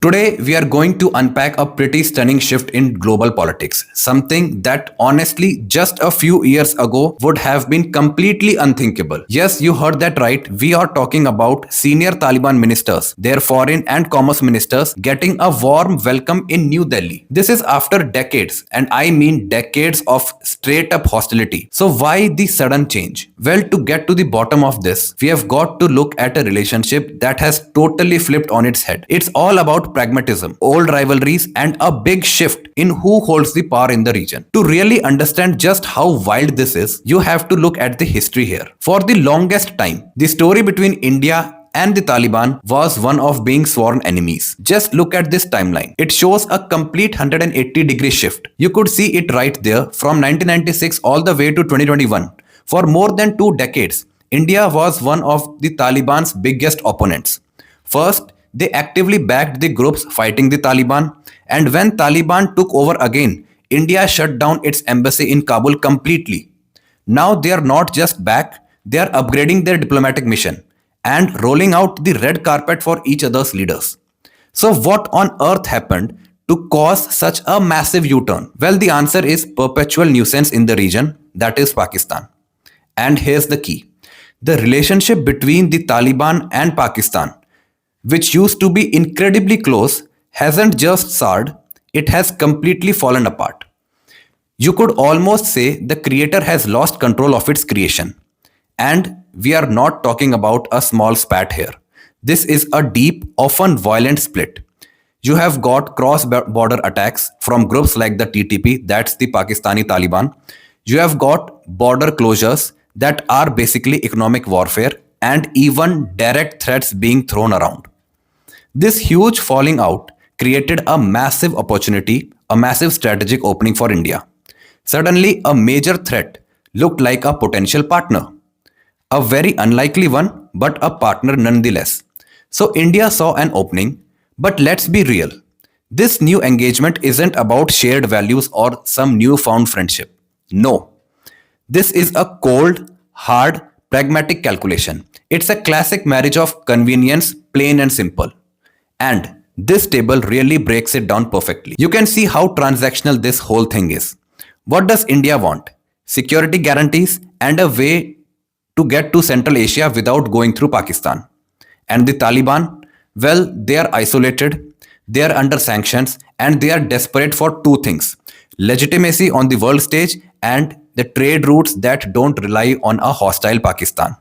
Today, we are going to unpack a pretty stunning shift in global politics, something that honestly just a few years ago would have been completely unthinkable. Yes, you heard that right. We are talking about senior Taliban ministers, their foreign and commerce ministers getting a warm welcome in New Delhi. This is after decades, and I mean decades of straight up hostility. So, why the sudden change? Well, to get to the bottom of this, we have got to look at a relationship that has totally flipped on its head. It's all about pragmatism, old rivalries, and a big shift in who holds the power in the region. To really understand just how wild this is, you have to look at the history here. For the longest time, the story between India and the Taliban was one of being sworn enemies. Just look at this timeline. It shows a complete 180-degree shift. You could see it right there from 1996 all the way to 2021. For more than 2 decades, India was one of the Taliban's biggest opponents. First, they actively backed the groups fighting the Taliban, and when Taliban took over again, India shut down its embassy in Kabul completely. Now they are not just back, they are upgrading their diplomatic mission and rolling out the red carpet for each other's leaders. So what on earth happened to cause such a massive U-turn? Well, the answer is perpetual nuisance in the region, that is Pakistan. And here's the key. The relationship between the Taliban and Pakistan, which used to be incredibly close, hasn't just soured, it has completely fallen apart. You could almost say the creator has lost control of its creation. And we are not talking about a small spat here. This is a deep, often violent split. You have got cross-border attacks from groups like the TTP, that's the Pakistani Taliban. You have got border closures that are basically economic warfare and even direct threats being thrown around. This huge falling out created a massive opportunity, a massive strategic opening for India. Suddenly, a major threat looked like a potential partner. A very unlikely one, but a partner nonetheless. So India saw an opening, but let's be real. This new engagement isn't about shared values or some newfound friendship. No. This is a cold, hard, pragmatic calculation. It's a classic marriage of convenience, plain and simple. And this table really breaks it down perfectly. You can see how transactional this whole thing is. What does India want? Security guarantees and a way to get to Central Asia without going through Pakistan. And the Taliban? Well, they are isolated, they are under sanctions, and they are desperate for two things: legitimacy on the world stage and the trade routes that don't rely on a hostile Pakistan.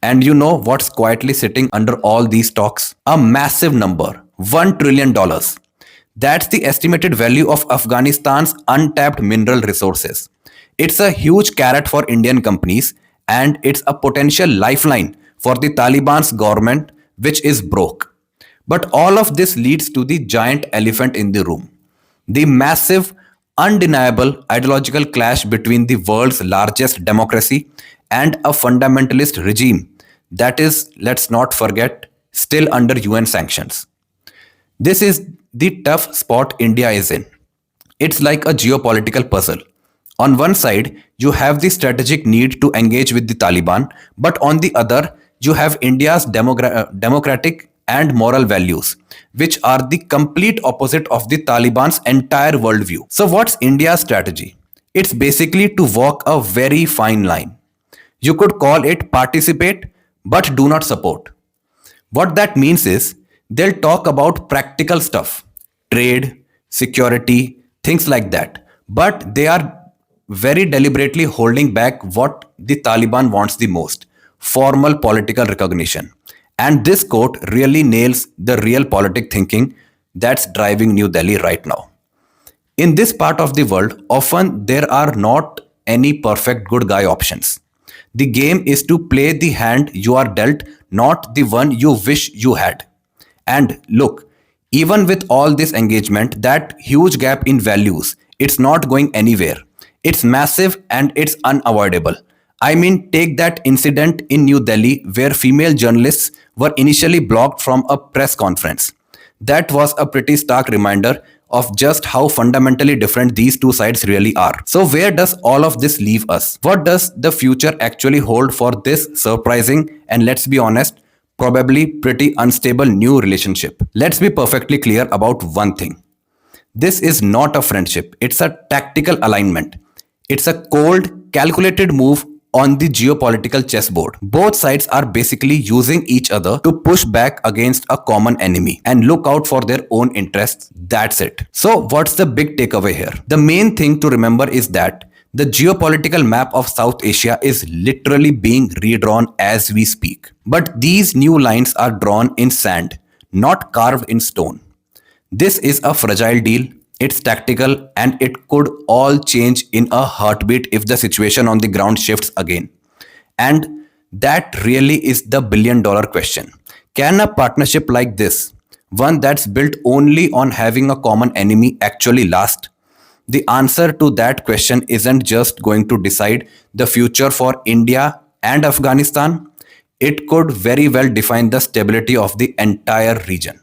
And you know what's quietly sitting under all these talks? A massive number, $1 trillion. That's the estimated value of Afghanistan's untapped mineral resources. It's a huge carrot for Indian companies, and it's a potential lifeline for the Taliban's government, which is broke. But all of this leads to the giant elephant in the room: the massive, undeniable ideological clash between the world's largest democracy and a fundamentalist regime that is, let's not forget, still under UN sanctions. This is the tough spot India is in. It's like a geopolitical puzzle. On one side, you have the strategic need to engage with the Taliban, but on the other, you have India's democratic and moral values, which are the complete opposite of the Taliban's entire worldview. So what's India's strategy? It's basically to walk a very fine line. You could call it participate, but do not support. What that means is they'll talk about practical stuff, trade, security, things like that. But they are very deliberately holding back what the Taliban wants the most: formal political recognition. And this quote really nails the real politic thinking that's driving New Delhi right now. In this part of the world, often there are not any perfect good guy options. The game is to play the hand you are dealt, not the one you wish you had. And look, even with all this engagement, that huge gap in values, it's not going anywhere. It's massive and it's unavoidable. I mean, take that incident in New Delhi where female journalists were initially blocked from a press conference. That was a pretty stark reminder of just how fundamentally different these two sides really are. So where does all of this leave us? What does the future actually hold for this surprising and, let's be honest, probably pretty unstable new relationship. Let's be perfectly clear about one thing. This is not a friendship, it's a tactical alignment. It's a cold, calculated move on the geopolitical chessboard. Both sides are basically using each other to push back against a common enemy and look out for their own interests. That's it. So, what's the big takeaway here? The main thing to remember is that the geopolitical map of South Asia is literally being redrawn as we speak. But these new lines are drawn in sand, not carved in stone. This is a fragile deal, it's tactical, and it could all change in a heartbeat if the situation on the ground shifts again. And that really is the billion-dollar question. Can a partnership like this, one that's built only on having a common enemy, actually last? The answer to that question isn't just going to decide the future for India and Afghanistan, it could very well define the stability of the entire region.